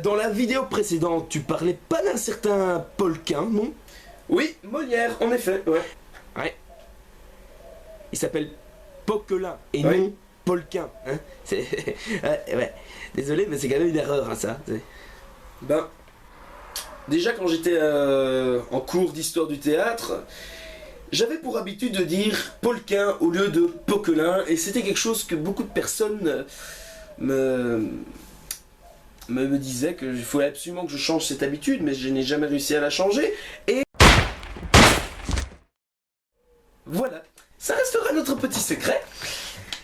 Dans la vidéo précédente, tu parlais pas d'un certain Polquin, non? Oui, Molière, en effet, ouais. Ouais. Il s'appelle Poquelin et Ouais. non Polquin, hein? C'est... ouais. Désolé, mais c'est quand même une erreur, hein, ça. Ben, déjà quand j'étais en cours d'histoire du théâtre, j'avais pour habitude de dire Polquin au lieu de Poquelin, et c'était quelque chose que beaucoup de personnes me disaient qu'il fallait absolument que je change cette habitude, mais je n'ai jamais réussi à la changer, et voilà, ça restera notre petit secret.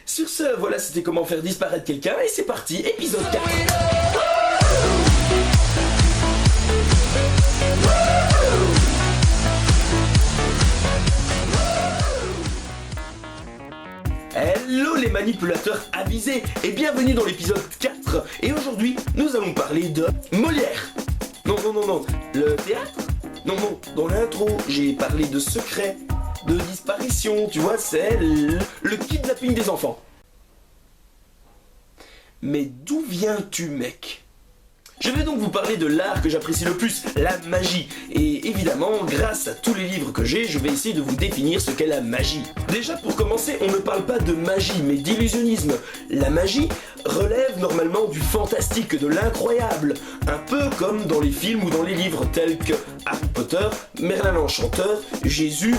Sur ce, voilà, c'était comment faire disparaître quelqu'un, et c'est parti, épisode 4. Hello les manipulateurs avisés et bienvenue dans l'épisode 4. Et aujourd'hui, nous allons parler de Molière. Non, le théâtre. Non, dans l'intro, j'ai parlé de secret, de disparition, tu vois, c'est le kidnapping des enfants. Mais d'où viens-tu, mec ? Je vais donc vous parler de l'art que j'apprécie le plus, la magie. Et évidemment, grâce à tous les livres que j'ai, je vais essayer de vous définir ce qu'est la magie. Déjà, pour commencer, on ne parle pas de magie, mais d'illusionnisme. La magie relève normalement du fantastique, de l'incroyable. Un peu comme dans les films ou dans les livres tels que Harry Potter, Merlin l'Enchanteur, Jésus...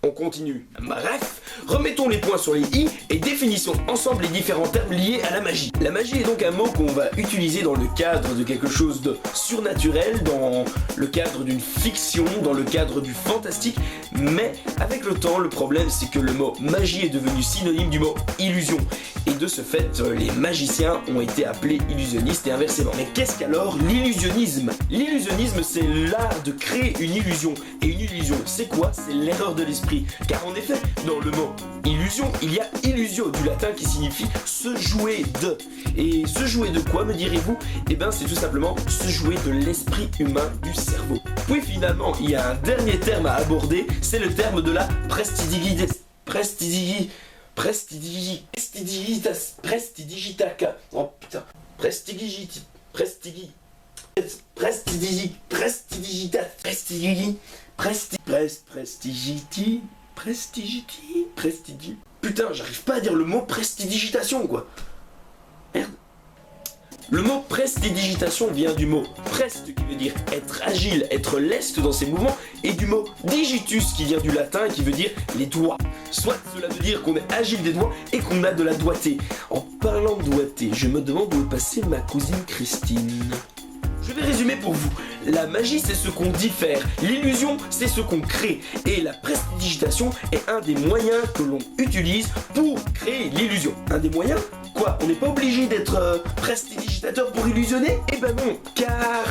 On continue. Bref, remettons les points sur les i et définissons ensemble les différents termes liés à la magie. La magie est donc un mot qu'on va utiliser dans le cadre de quelque chose de surnaturel, dans le cadre d'une fiction, dans le cadre du fantastique, mais avec le temps, le problème c'est que le mot magie est devenu synonyme du mot illusion. Et de ce fait, les magiciens ont été appelés illusionnistes et inversement. Mais qu'est-ce qu'alors l'illusionnisme ? L'illusionnisme, c'est l'art de créer une illusion. Et une illusion, c'est quoi ? C'est l'erreur de l'esprit. Car en effet, dans le mot illusion, il y a illusio, du latin qui signifie se jouer de. Et se jouer de quoi, me direz-vous ? Eh bien, c'est tout simplement se jouer de l'esprit humain, du cerveau. Puis finalement, il y a un dernier terme à aborder, c'est le terme de la prestidigitaca. Oh putain. Prestigiti. Putain, j'arrive pas à dire le mot prestidigitation, quoi. Merde. Le mot prestidigitation vient du mot preste, qui veut dire être agile, être leste dans ses mouvements, et du mot digitus, qui vient du latin, qui veut dire les doigts. Soit cela veut dire qu'on est agile des doigts et qu'on a de la doigté. En parlant de doigté, je me demande où est passée ma cousine Christine. Je vais résumer pour vous. La magie, c'est ce qu'on diffère. L'illusion, c'est ce qu'on crée. Et la prestidigitation est un des moyens que l'on utilise pour créer l'illusion. Un des moyens ? Quoi ? On n'est pas obligé d'être prestidigitateur pour illusionner ? Eh ben non, car...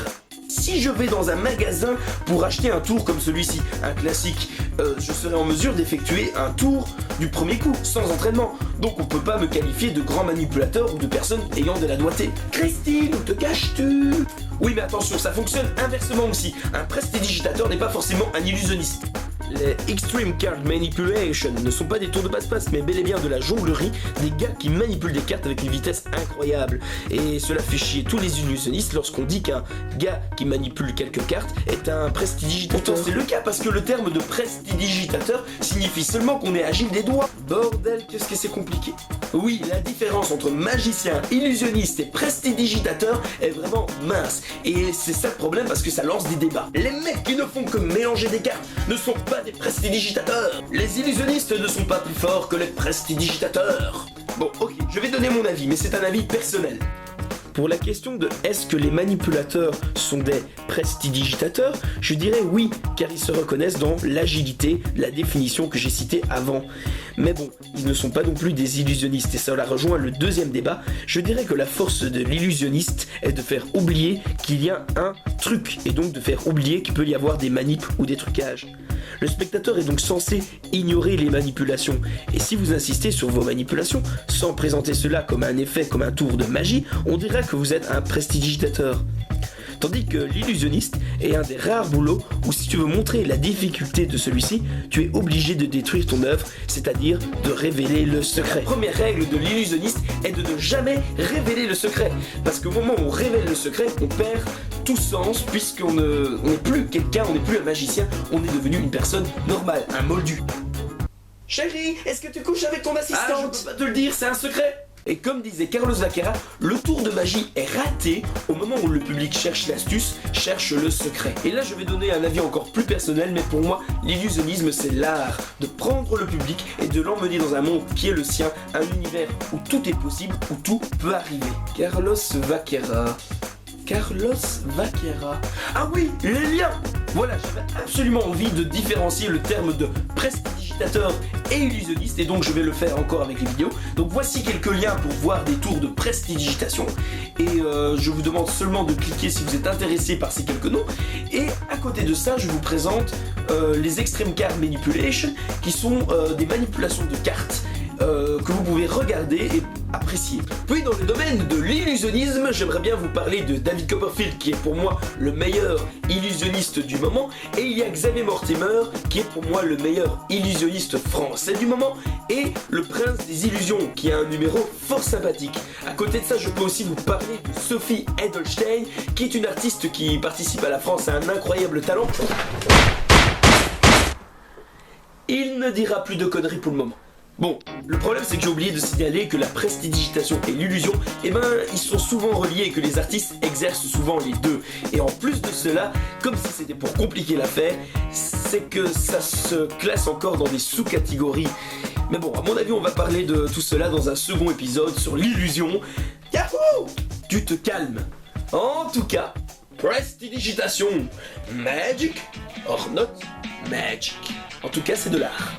Si je vais dans un magasin pour acheter un tour comme celui-ci, un classique, je serai en mesure d'effectuer un tour du premier coup, sans entraînement. Donc on peut pas me qualifier de grand manipulateur ou de personne ayant de la doigté. Christine, où te caches-tu ? Oui mais attention, ça fonctionne inversement aussi. Un prestidigitateur n'est pas forcément un illusionniste. Les Extreme Card Manipulation ne sont pas des tours de passe-passe, mais bel et bien de la jonglerie, des gars qui manipulent des cartes avec une vitesse incroyable. Et cela fait chier tous les illusionnistes lorsqu'on dit qu'un gars qui manipule quelques cartes est un prestidigitateur. Pourtant c'est le cas parce que le terme de prestidigitateur signifie seulement qu'on est agile des doigts. Bordel, qu'est-ce que c'est compliqué. Oui, la différence entre magicien, illusionniste et prestidigitateur est vraiment mince. Et c'est ça le problème parce que ça lance des débats. Les mecs qui ne font que mélanger des cartes ne sont pas des prestidigitateurs. Les illusionnistes ne sont pas plus forts que les prestidigitateurs. Bon, ok, je vais donner mon avis, mais c'est un avis personnel. Pour la question de est-ce que les manipulateurs sont des prestidigitateurs, je dirais oui, car ils se reconnaissent dans l'agilité, la définition que j'ai citée avant. Mais bon, ils ne sont pas non plus des illusionnistes, et cela rejoint le deuxième débat. Je dirais que la force de l'illusionniste est de faire oublier qu'il y a un truc, et donc de faire oublier qu'il peut y avoir des manips ou des trucages. Le spectateur est donc censé ignorer les manipulations, et si vous insistez sur vos manipulations, sans présenter cela comme un effet, comme un tour de magie, on dirait que vous êtes un prestidigitateur. Tandis que l'illusionniste est un des rares boulots où si tu veux montrer la difficulté de celui-ci, tu es obligé de détruire ton œuvre, c'est-à-dire de révéler le secret. La première règle de l'illusionniste est de ne jamais révéler le secret, parce qu'au moment où on révèle le secret, on perd tout sens, puisqu'on n'est plus quelqu'un, on n'est plus un magicien, on est devenu une personne normale, un moldu. Chérie, est-ce que tu couches avec ton assistante? Ah, je peux pas te le dire, c'est un secret. Et comme disait Carlos Vaquera, le tour de magie est raté au moment où le public cherche l'astuce, cherche le secret. Et là je vais donner un avis encore plus personnel, mais pour moi l'illusionnisme c'est l'art de prendre le public et de l'emmener dans un monde qui est le sien, un univers où tout est possible, où tout peut arriver. Carlos Vaquera. Ah oui, les liens. Voilà, j'avais absolument envie de différencier le terme de prestidigitateur et illusionniste, et donc je vais le faire encore avec les vidéos. Donc voici quelques liens pour voir des tours de prestidigitation, et je vous demande seulement de cliquer si vous êtes intéressé par ces quelques noms. Et à côté de ça, je vous présente les Extreme Card Manipulation, qui sont des manipulations de cartes que vous pouvez regarder et apprécier. Puis dans le domaine de l'illusionnisme, j'aimerais bien vous parler de David Copperfield, qui est pour moi le meilleur illusionniste du moment, et il y a Xavier Mortimer, qui est pour moi le meilleur illusionniste français du moment, et le prince des illusions, qui a un numéro fort sympathique. À côté de ça, je peux aussi vous parler de Sophie Edelstein, qui est une artiste qui participe à la France, a un incroyable talent. Il ne dira plus de conneries pour le moment. Bon, le problème c'est que j'ai oublié de signaler que la prestidigitation et l'illusion, ils sont souvent reliés et que les artistes exercent souvent les deux. Et en plus de cela, comme si c'était pour compliquer l'affaire, c'est que ça se classe encore dans des sous-catégories. Mais bon, à mon avis, on va parler de tout cela dans un second épisode sur l'illusion. Yahoo! Tu te calmes. En tout cas, prestidigitation, magic or not magic. En tout cas, c'est de l'art.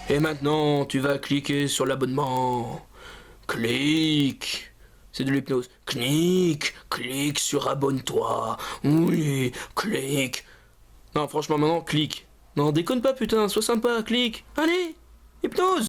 Et maintenant, tu vas cliquer sur l'abonnement. Clique. C'est de l'hypnose. Clique sur abonne-toi. Oui, clique. Non, franchement, maintenant, clique. Non, déconne pas, putain, sois sympa, clique. Allez, hypnose.